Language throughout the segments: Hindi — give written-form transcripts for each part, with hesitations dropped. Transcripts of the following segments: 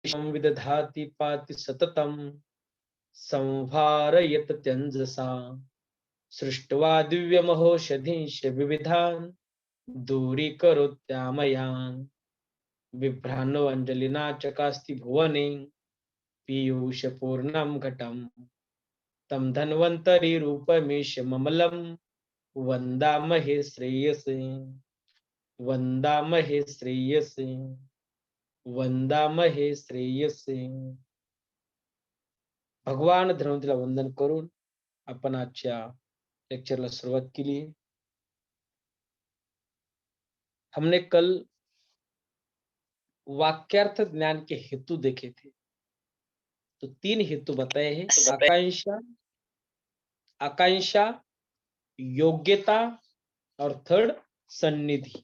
विदधाति पाति सततम संभारयत त्यंजसा सृष्ट्वा दिव्यमहोषधीश विविधान दूरीकरोत्यामयान् बिभ्राणो अंजलिना चकास्ति भुवने पीयूष पूर्णम घटम तम धन्वंतरि रूपमेश ममलम वंदामहे श्रेयसे वंदामहे श्रेयसे वंदामहे श्रेयसे। भगवान धन्वंतरीला वंदन करून आपण आजच्या लेक्चरला सुरुवात केली। हमने कल वाक्यार्थ ज्ञान के हेतु देखे थे। तो 3 हेतु बताए हैं, आकांक्षा, आकांक्षा, योग्यता और थर्ड सन्निधि।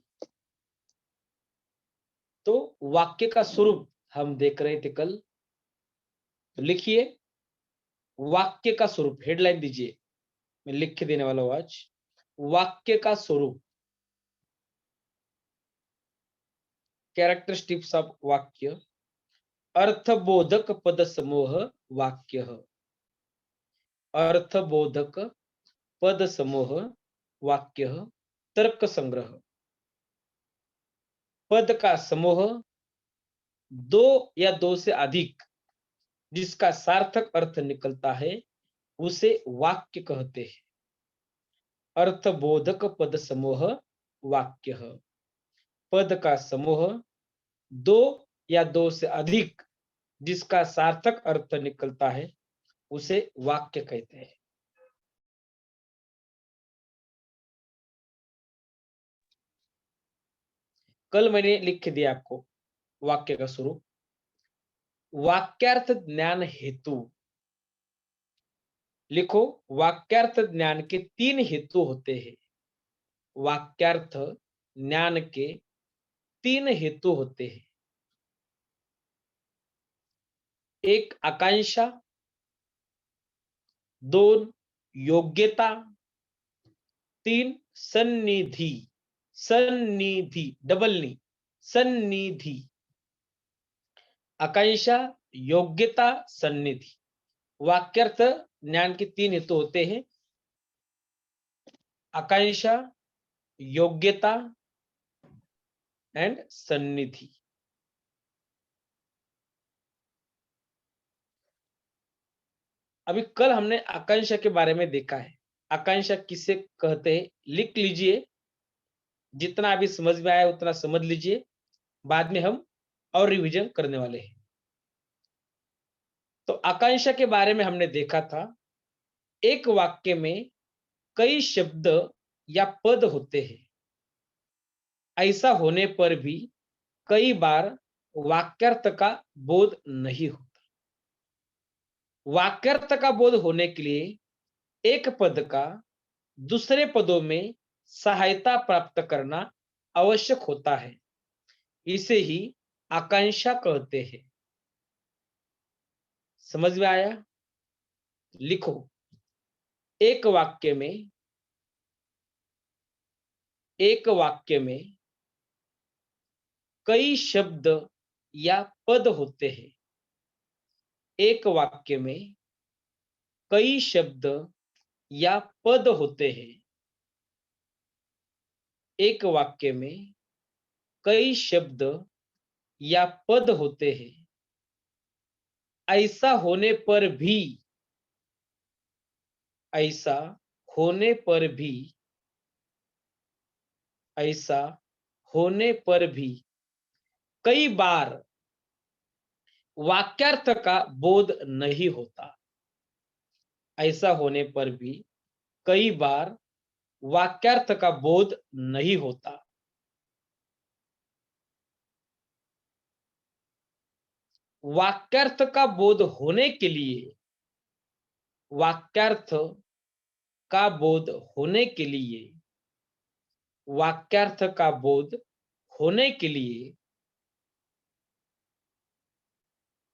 तो वाक्य का स्वरूप हम देख रहे थे कल। तो लिखिए वाक्य का स्वरूप, हेडलाइन दीजिए, मैं लिख के देने वाला हूं आज। वाक्य का स्वरूप, कैरेक्टरिस्टिक्स ऑफ वाक्य। अर्थबोधक पद समूह वाक्य, अर्थबोधक पद समूह वाक्य। तर्क संग्रह, पद का समूह 2 या 2 से अधिक जिसका सार्थक अर्थ निकलता है उसे वाक्य कहते हैं। अर्थबोधक पद समूह वाक्य, पद का समूह 2 या 2 से अधिक जिसका सार्थक अर्थ निकलता है उसे वाक्य कहते हैं। कल मैंने लिख के दिया आपको वाक्य का स्वरूप। वाक्यार्थ ज्ञान हेतु लिखो, वाक्यार्थ ज्ञान के 3 हेतु होते हैं। वाक्यार्थ ज्ञान के 3 हेतु होते हैं। एक आकांक्षा, 2 योग्यता, 3 सन्निधि। सन्निधि, डबल नी, सन्निधि। आकांक्षा, योग्यता, सन्निधि। वाक्यार्थ ज्ञान के 3 हेतु होते हैं, आकांक्षा, योग्यता एंड सन्निधि। अभी कल हमने आकांक्षा के बारे में देखा है। आकांक्षा किसे कहते हैं लिख लीजिए, जितना अभी समझ में आया उतना समझ लीजिए, बाद में हम और रिवीजन करने वाले हैं। तो आकांक्षा के बारे में हमने देखा था, एक वाक्य में कई शब्द या पद होते हैं। ऐसा होने पर भी कई बार वाक्यार्थ का बोध नहीं होता। वाक्यार्थ का बोध होने के लिए एक पद का दूसरे पदों में सहायता प्राप्त करना आवश्यक होता है। इसे ही आकांक्षा कहते हैं। समझ में आया? लिखो, एक वाक्य में कई शब्द या पद होते हैं। एक वाक्य में कई शब्द या पद होते हैं। एक वाक्य में कई शब्द या पद होते हैं। ऐसा होने पर भी, ऐसा होने पर भी, ऐसा होने पर भी कई बार वाक्यार्थ का बोध नहीं होता। ऐसा होने पर भी कई बार वाक्यार्थ का बोध नहीं होता। वाक्यार्थ का बोध होने के लिए, वाक्यार्थ का बोध होने के लिए, वाक्यार्थ का बोध होने के लिए,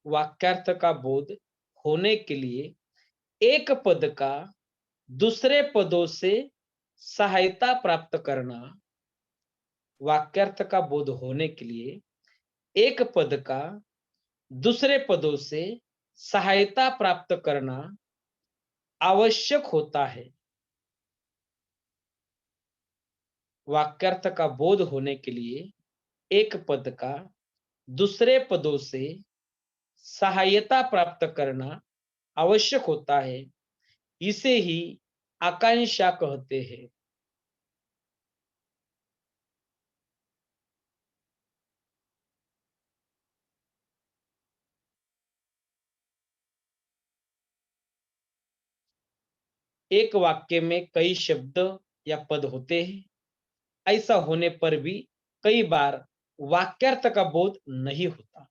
वाक्यार्थ का बोध होने के लिए एक पद का दूसरे पदों से सहायता प्राप्त करना, वाक्यार्थ का बोध होने के लिए एक पद का दूसरे पदों से सहायता प्राप्त करना आवश्यक होता है। वाक्यार्थ का बोध होने के लिए एक पद का दूसरे पदों से सहायता प्राप्त करना आवश्यक होता है, इसे ही आकांक्षा कहते हैं। एक वाक्य में कई शब्द या पद होते हैं। ऐसा होने पर भी कई बार वाक्यार्थ का बोध नहीं होता।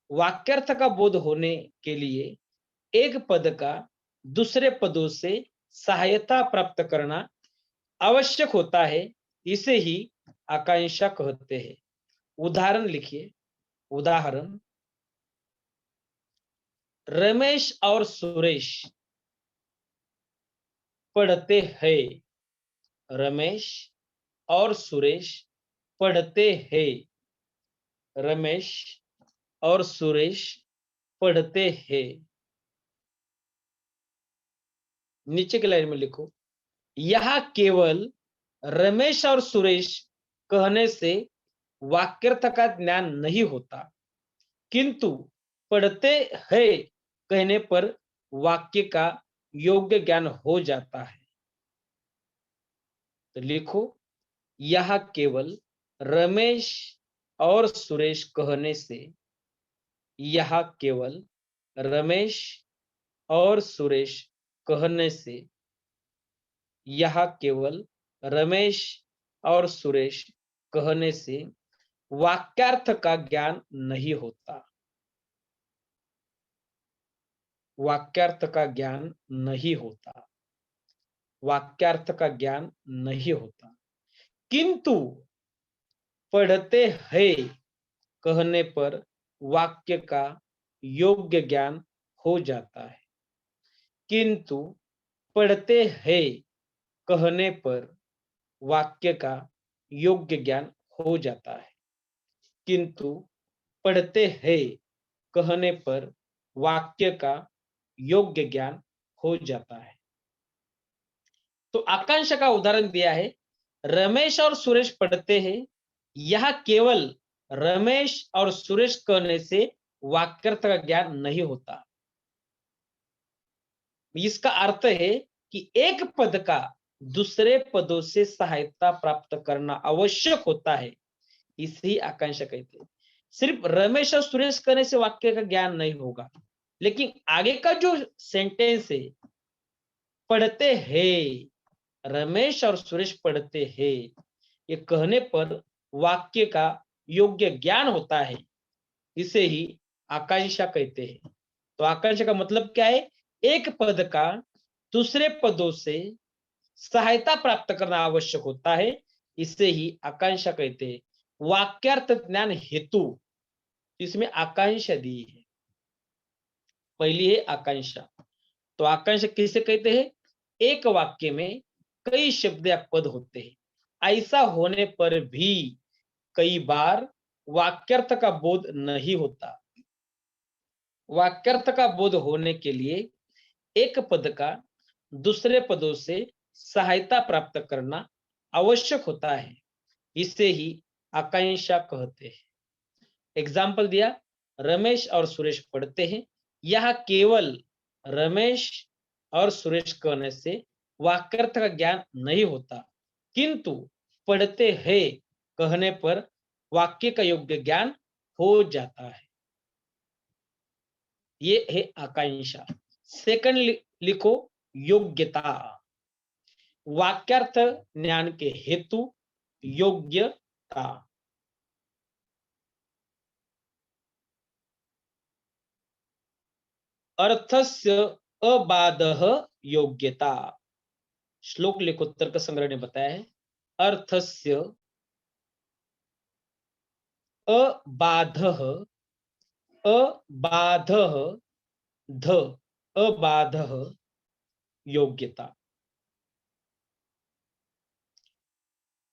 वाक्यार्थ का बोध होने के लिए एक पद का दूसरे पदों से सहायता प्राप्त करना आवश्यक होता है, इसे ही आकांक्षा कहते हैं। उदाहरण लिखिए। उदाहरण, रमेश और सुरेश पढ़ते हैं। रमेश और सुरेश पढ़ते हैं। रमेश और सुरेश पढ़ते हैं। नीचे की लाइन में लिखो, यह केवल रमेश और सुरेश कहने से वाक्यार्थ का ज्ञान नहीं होता, किंतु पढ़ते हैं कहने पर वाक्य का योग्य ज्ञान हो जाता है। तो लिखो, यह केवल रमेश और सुरेश कहने से, यह केवल रमेश और सुरेश कहने से, यह केवल रमेश और सुरेश कहने से वाक्यार्थ का ज्ञान नहीं होता। वाक्यार्थ का ज्ञान नहीं होता। वाक्यार्थ का ज्ञान नहीं होता, किंतु पढ़ते हैं कहने पर वाक्य का योग्य ज्ञान हो जाता है। किंतु पढ़ते हैं कहने पर वाक्य का योग्य ज्ञान हो जाता है। किंतु पढ़ते हैं कहने पर वाक्य का योग्य ज्ञान हो जाता है। तो आकांक्षा का उदाहरण दिया है, रमेश और सुरेश पढ़ते हैं। यह केवल रमेश और सुरेश कहने से वाक्यार्थ का ज्ञान नहीं होता। इसका अर्थ है कि एक पद का दूसरे पदों से सहायता प्राप्त करना आवश्यक होता है, इसी आकांक्षा कहते हैं। सिर्फ रमेश और सुरेश कहने से वाक्य का ज्ञान नहीं होगा, लेकिन आगे का जो सेंटेंस है, पढ़ते हैं, रमेश और सुरेश पढ़ते हैं, ये कहने पर वाक्य का योग्य ज्ञान होता है, इसे ही आकांक्षा कहते हैं। तो आकांक्षा का मतलब क्या है? एक पद का दूसरे पदों से सहायता प्राप्त करना आवश्यक होता है, इसे ही आकांक्षा कहते हैं। वाक्यार्थ ज्ञान हेतु इसमें आकांक्षा दी है। पहली है आकांक्षा। तो आकांक्षा किसे कहते हैं? एक वाक्य में कई शब्द या पद होते हैं। ऐसा होने पर भी कई बार वाक्यार्थ का बोध नहीं होता। वाक्यार्थ का बोध होने के लिए एक पद का दूसरे पदों से सहायता प्राप्त करना आवश्यक होता है, इसे ही आकांक्षा कहते हैं। एग्जाम्पल दिया, रमेश और सुरेश पढ़ते हैं। यह केवल रमेश और सुरेश कहने से वाक्यार्थ का ज्ञान नहीं होता, किंतु पढ़ते हैं कहने पर वाक्य का योग्य ज्ञान हो जाता है। ये है आकांक्षा। सेकंड लिखो, योग्यता। वाक्यार्थ ज्ञान के हेतु योग्यता। अर्थस्य अबाधः योग्यता। श्लोक लिखो, तर्क संग्रह ने बताया है। अर्थस्य अबाधः, अबाधः, ध अबाधः योग्यता।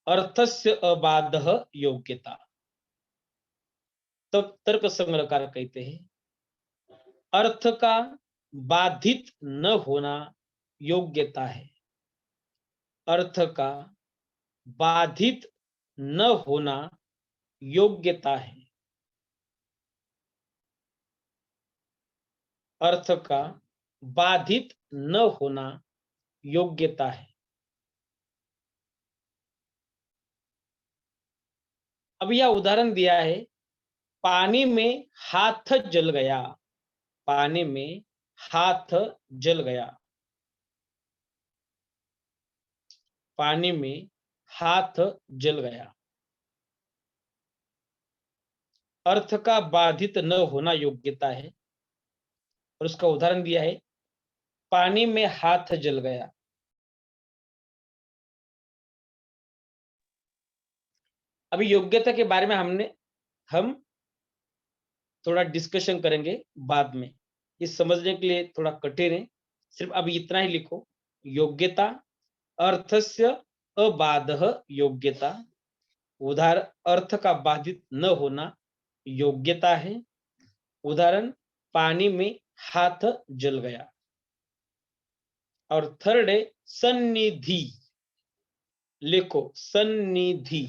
अर्थस्य अबाधः योग्यता। तब तर्क संग्रहकार कहते हैं अर्थ का बाधित न होना योग्यता है। अर्थ का बाधित न होना योग्यता है। अर्थ का बाधित न होना योग्यता है। अब यह उदाहरण दिया है, पानी में हाथ जल गया। पानी में हाथ जल गया। पानी में हाथ जल गया। अर्थ का बाधित न होना योग्यता है और उसका उदाहरण दिया है, पानी में हाथ जल गया। अभी योग्यता के बारे में हम थोड़ा डिस्कशन करेंगे बाद में। ये समझने के लिए थोड़ा कठिन है, सिर्फ अभी इतना ही लिखो। योग्यता अर्थस्य अबाधः योग्यता। उदाहरण अर्थ का बाधित न होना योग्यता है। उदाहरण पानी में हाथ जल गया। और थर्ड है सन्निधि। लिखो सन्निधि।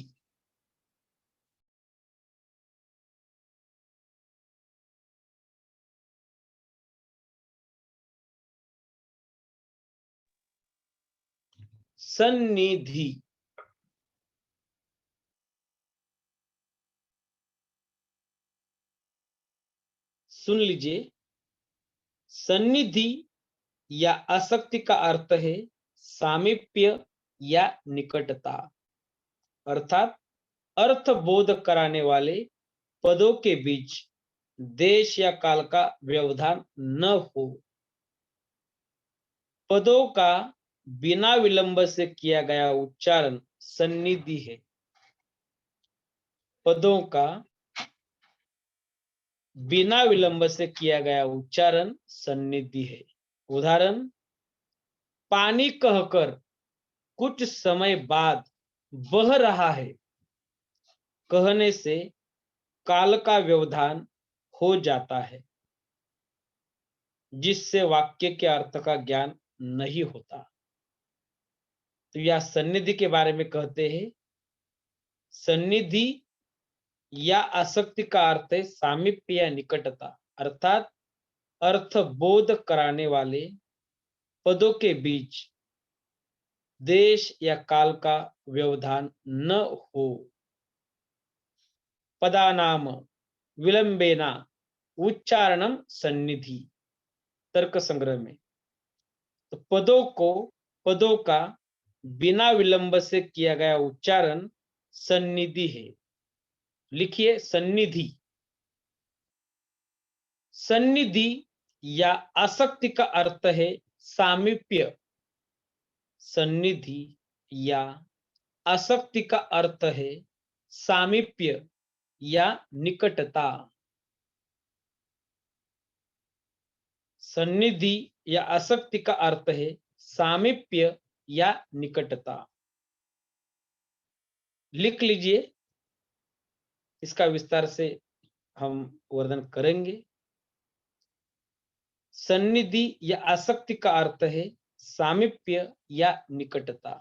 सन्निधि। सुन लीजिए, सन्निधि या आसक्ति का अर्थ है सामीप्य या निकटता, अर्थात अर्थ बोध कराने वाले पदों के बीच देश या काल का व्यवधान न हो। पदों का बिना विलंब से किया गया उच्चारण सन्निधि है। पदों का बिना विलंब से किया गया उच्चारण सन्निधि है। उदाहरण पानी कहकर कुछ समय बाद बह रहा है। कहने से काल का व्यवधान हो जाता है, जिससे वाक्य के अर्थ का ज्ञान नहीं होता। तो यह सन्निधि के बारे में कहते हैं। सन्निधि या आसक्ति का अर्थ है सामीप्य या निकटता, अर्थात अर्थ बोध कराने वाले पदों के बीच देश या काल का व्यवधान न हो। पदानाम विलंबेना उच्चारणम सन्निधि। तर्क संग्रह में तो पदों का बिना विलंब से किया गया उच्चारण सन्निधि है। लिखिए सन्निधि। सन्निधि या आसक्ति का अर्थ है सामीप्य। सन्निधि या आसक्ति का अर्थ है सामीप्य या निकटता। सन्निधि या आसक्ति का अर्थ है सामीप्य या निकटता। लिख लीजिए, इसका विस्तार से हम वर्णन करेंगे। सन्निधि या आसक्ति का अर्थ है सामीप्य या निकटता,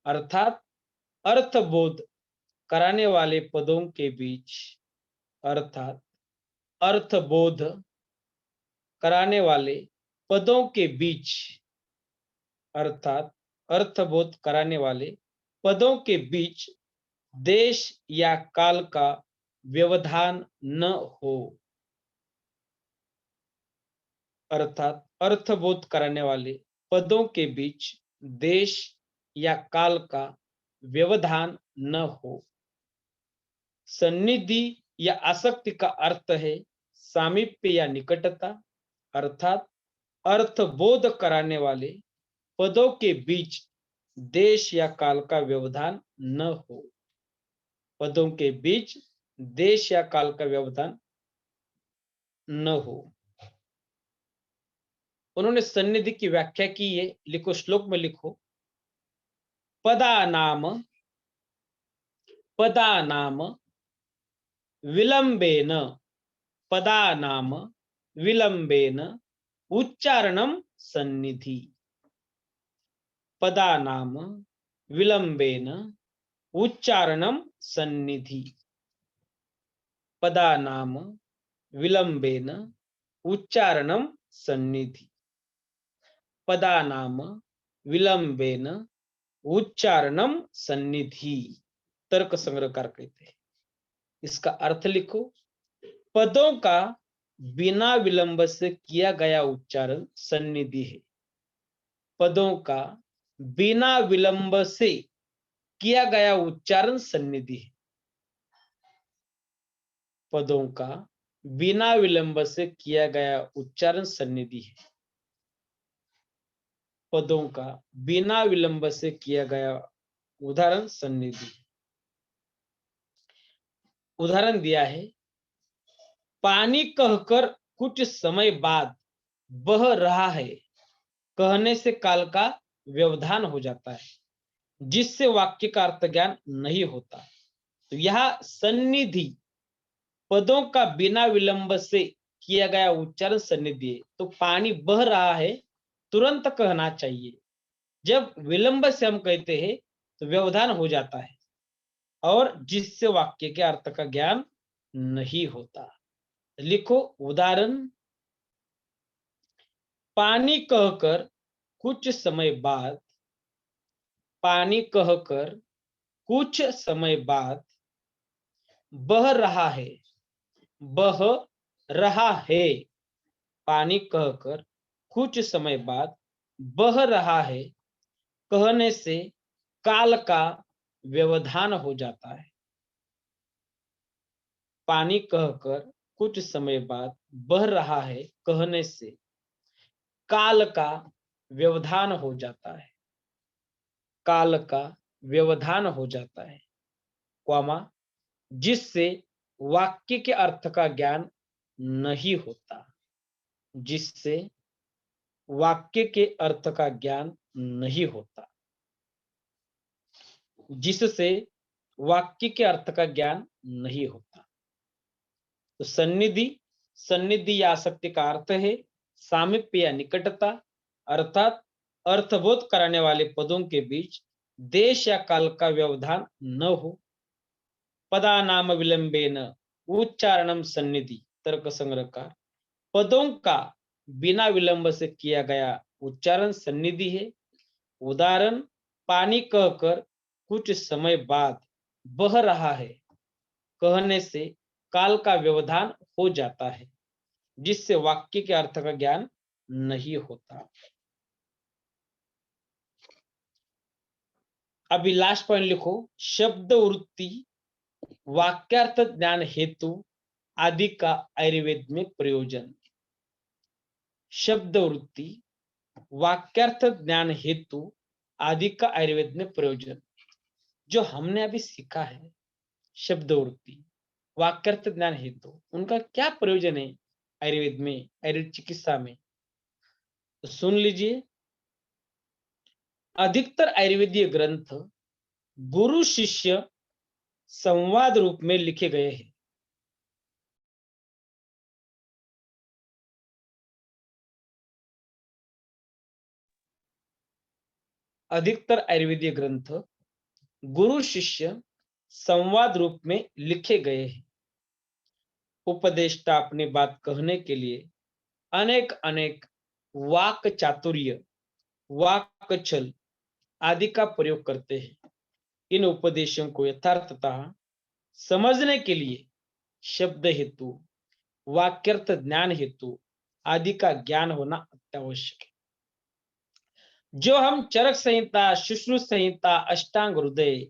अर्थात अर्थबोध कराने वाले पदों के बीच, अर्थात अर्थबोध कराने वाले पदों के बीच, अर्थात अर्थबोध कराने वाले पदों के बीच देश या काल का व्यवधान न हो। अर्थात अर्थबोध कराने वाले पदों के बीच देश या काल का व्यवधान न हो। सन्निधि या आसक्ति का अर्थ है सामीप्य या निकटता, अर्थात अर्थबोध कराने वाले पदों के बीच देश या काल का व्यवधान न हो। पदों के बीच देश या काल का व्यवधान न हो। उन्होंने सन्निधि की व्याख्या की है, लिखो, श्लोक में लिखो, पदानाम पदानाम विलंबेन पदानाम विलंबेन उच्चारणम सन्निधि। पदानाम विलंबेन उच्चारणम सन्निधि। पदानाम विलंबेन उच्चारणम सन्निधि। पदानाम विलंबेन उच्चारणम सन्निधि। तर्क संग्रहकार कहते हैं। इसका अर्थ लिखो, पदों का बिना विलंब से किया गया उच्चारण सन्निधि है। पदों का बिना विलंब से किया गया उच्चारण सन्निधि है। पदों का बिना विलंब से किया गया उच्चारण सन्निधि है। पदों का बिना विलंब से किया गया उदाहरण सन्निधि। उदाहरण दिया है, पानी कहकर कुछ समय बाद बह रहा है, कहने से काल का व्यवधान हो जाता है, जिससे वाक्य का अर्थ ज्ञान नहीं होता। तो यह सन्निधि पदों का बिना विलंब से किया गया उच्चारण सन्निधि है। तो पानी बह रहा है तुरंत कहना चाहिए। जब विलंब से हम कहते हैं तो व्यवधान हो जाता है और जिससे वाक्य के अर्थ का ज्ञान नहीं होता। लिखो उदाहरण, पानी कहकर कुछ समय बाद, पानी कहकर कुछ समय बाद बह रहा है, बह रहा है। पानी कहकर कुछ समय बाद बह रहा है, कहने से काल का व्यवधान हो जाता है। पानी कहकर कुछ समय बाद बह रहा है, कहने से काल का व्यवधान हो जाता है। काल का व्यवधान हो जाता है, कॉमा, जिससे वाक्य के अर्थ का ज्ञान नहीं होता। जिससे वाक्य के अर्थ का ज्ञान नहीं होता। जिससे वाक्य के अर्थ का ज्ञान नहीं होता। तो सन्निधि, सन्निधि या आसक्ति का अर्थ है सामीप्य या निकटता, अर्थात अर्थबोध कराने वाले पदों के बीच देश या काल का व्यवधान न हो। पदानाम विलंबेन उच्चारणम सन्निधि। तर्क संग्रहकार, पदों का बिना विलंब से किया गया उच्चारण सन्निधि है। उदाहरण, पानी कहकर कुछ समय बाद बह रहा है, कहने से काल का व्यवधान हो जाता है, जिससे वाक्य के अर्थ का ज्ञान नहीं होता। अभी लास्ट पॉइंट लिखो, शब्द वृत्ति वाक्यार्थ ज्ञान हेतु आदि का आयुर्वेद में प्रयोजन। शब्द वृत्ति वाक्यार्थ ज्ञान हेतु आदि का आयुर्वेद में प्रयोजन। जो हमने अभी सीखा है शब्द वृत्ति वाक्यार्थ ज्ञान हेतु, उनका क्या प्रयोजन है आयुर्वेद में, आयुर्वेद चिकित्सा में, तो सुन लीजिए। अधिकतर आयुर्वेदीय ग्रंथ गुरु शिष्य संवाद रूप में लिखे गए हैं। अधिकतर आयुर्वेदीय ग्रंथ गुरु शिष्य संवाद रूप में लिखे गए हैं। उपदेष्टा अपनी बात कहने के लिए अनेक अनेक वाक चातुर्य, वाक छल आदि का प्रयोग करते हैं। इन उपदेशों को यथार्थतः समझने के लिए शब्द हेतु, वाक्यर्थ ज्ञान हेतु आदि का ज्ञान होना अत्यावश्यक है। जो हम चरक संहिता, शुश्रुत संहिता, अष्टांग हृदय,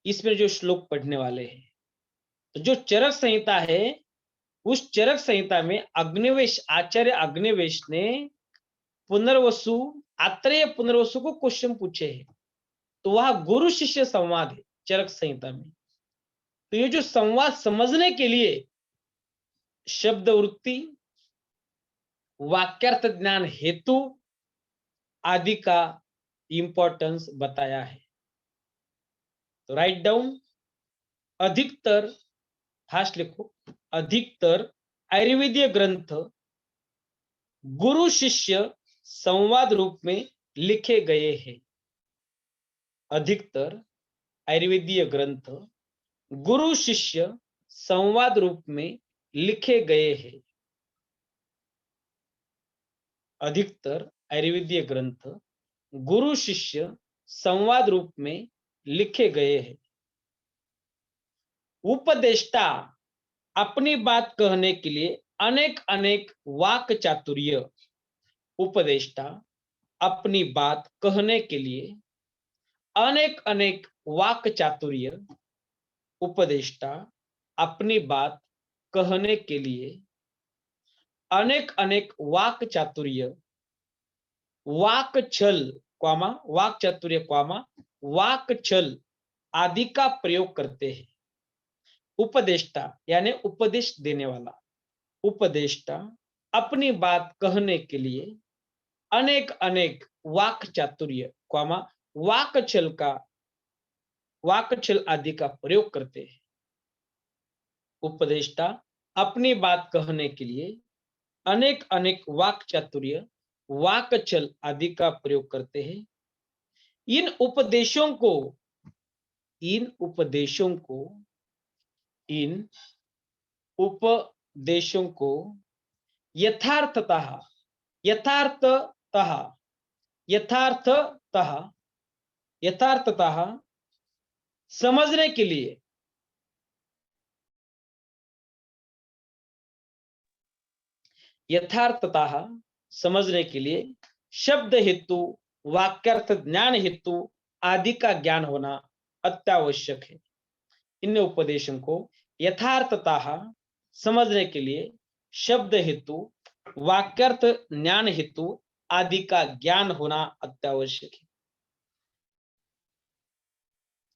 इसमें जो श्लोक पढ़ने वाले हैं, तो जो चरक संहिता है, उस चरक संहिता में अग्निवेश, आचार्य अग्निवेश ने पुनर्वसु, आत्रेय पुनर्वसु को क्वेश्चन पूछे हैं। तो वह गुरु शिष्य संवाद है चरक संहिता में। तो ये जो संवाद समझने के लिए शब्द वृत्ति, वाक्यार्थ ज्ञान हेतु आदि का इंपॉर्टेंस बताया है। तो राइट डाउन, अधिकतर, फास्ट लिखो, अधिकतर आयुर्वेदीय ग्रंथ गुरु शिष्य संवाद रूप में लिखे गए हैं। अधिकतर आयुर्वेदीय ग्रंथ गुरु शिष्य संवाद रूप में लिखे गए हैं। अधिकतर आयुर्वेदीय ग्रंथ गुरु शिष्य संवाद रूप में लिखे गए हैं। उपदेष्टा अपनी बात कहने के लिए अनेक अनेक वाक चातुर्य, उपदेष्टा अपनी बात कहने के लिए अनेक अनेक वाक चातुर्य, उपदेष्टा अपनी बात कहने के लिए अनेक अनेक वाक चातुर्य, वाक छल क्वामा वाक चातुर्य क्वामा वाक छल आदि का प्रयोग करते हैं। उपदेष्टा यानी उपदेश देने वाला, उपदेष्टा अपनी बात कहने के लिए अनेक अनेक वाक चातुर्य क्वामा वाक छल आदि का प्रयोग करते हैं। उपदेष्टा अपनी बात कहने के लिए अनेक अनेक वाक चातुर्य, वाक छल आदि का प्रयोग करते हैं। इन उपदेशों को इन उपदेशों को इन उपदेशों को यथार्थतः यथार्थतः यथार्थतः यथार्थतः समझने के लिए यथार्थतः समझने के लिए शब्द हेतु, वाक्यार्थ ज्ञान हेतु आदि का ज्ञान होना अत्यावश्यक है। इन उपदेशों को यथार्थतः समझने के लिए शब्द हेतु, वाक्यार्थ ज्ञान हेतु आदि का ज्ञान होना अत्यावश्यक है।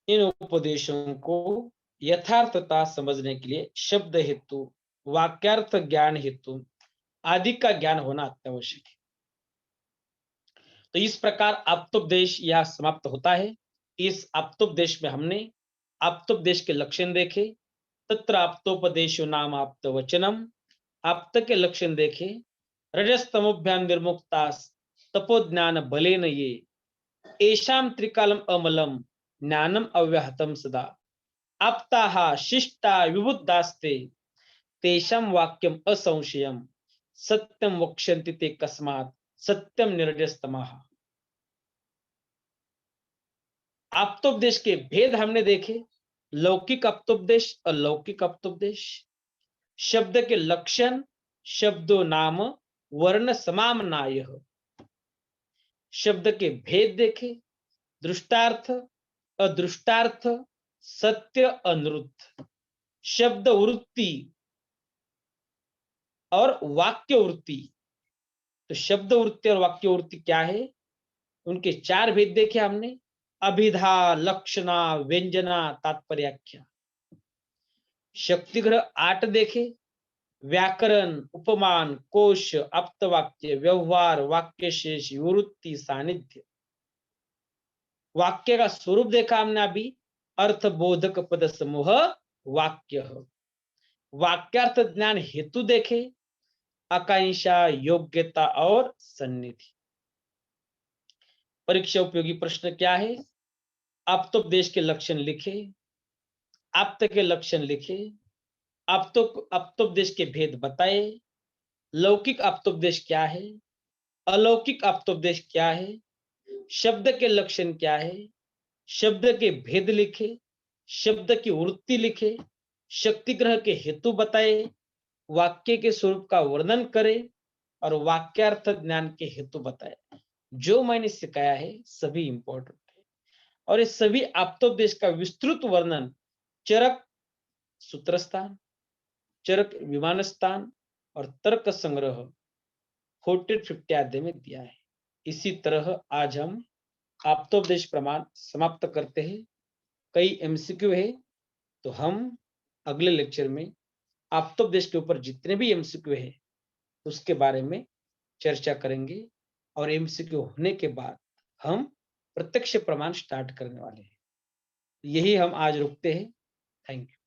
इन उपदेशों को यथार्थता समझने के लिए शब्द हेतु, वाक्यार्थ ज्ञान हेतु आदि का ज्ञान होना अत्यावश्यक है। तो इस प्रकार आप्तोपदेश यह समाप्त होता है। इस आप्तोपदेश में हमने आप्तोपदेश के लक्षण देखे। तत्र आप्तोपदेशो नाम आप्त वचनम, आप्त के लक्षण देखे। रजस्तमोभ्याम निर्मुक्ता तपोज्ञान बलेन ये एषाम त्रिकालम अमलम ज्ञानम अव्याहतम सदा आप्ताः शिष्टा विबुद्धास्ते तेषां वाक्यम असंशयम सत्यम वक्ष्यन्ति ते कस्मात् सत्यम निर्जस्तमः। आप्तोपदेश के भेद हमने देखे, लौकिक आप्तोपदेश, अलौकिक आप्तोपदेश, शब्द के लक्षण, शब्दों नाम वर्ण समामनाय, शब्द के भेद देखे, दृष्टार्थ, अदृष्टार्थ, सत्य, अनृत, शब्द वृत्ति और वाक्य वृत्ति। तो शब्द वृत्ति और वाक्य वृत्ति क्या है, उनके चार भेद देखे हमने। अभिधा, लक्षणा, व्यंजना, तात्पर्याख्या। शक्तिग्रह 8 देखे, व्याकरण, उपमान, कोश, आप्तवाक्य, व्यवहार, वाक्य शेष, वृत्ति, सानिध्य। वाक्य का स्वरूप देखा हमने अभी, अर्थ बोधक पद समूह वाक्य। वाक्यार्थ ज्ञान हेतु देखे, आकांक्षा, योग्यता और सन्निधि। परीक्षा उपयोगी प्रश्न क्या है, आप्तोपदेश के लक्षण लिखे, आप्त के लक्षण लिखे, आप्तोपदेश के भेद बताए, लौकिक आप्तोपदेश क्या है, अलौकिक आप्तोपदेश क्या है, शब्द के लक्षण क्या है, शब्द के भेद लिखे, शब्द की वृत्ति लिखे, शक्तिग्रह के हेतु बताए, वाक्य के स्वरूप का वर्णन करे और वाक्यार्थ ज्ञान के हेतु बताए। जो मैंने सिखाया है सभी इंपॉर्टेंट है और ये सभी आप्तोपदेश का विस्तृत वर्णन चरक सूत्रस्थान, चरक विमान स्थान और तर्क संग्रह 40-50 अध्याय में दिया है। इसी तरह आज हम आप्तोपदेश प्रमाण समाप्त करते हैं। कई एमसीक्यू है, तो हम अगले लेक्चर में आप्तोपदेश के ऊपर जितने भी एमसीक्यू है उसके बारे में चर्चा करेंगे और एमसीक्यू होने के बाद हम प्रत्यक्ष प्रमाण स्टार्ट करने वाले हैं। यही हम आज रुकते हैं। Thank you.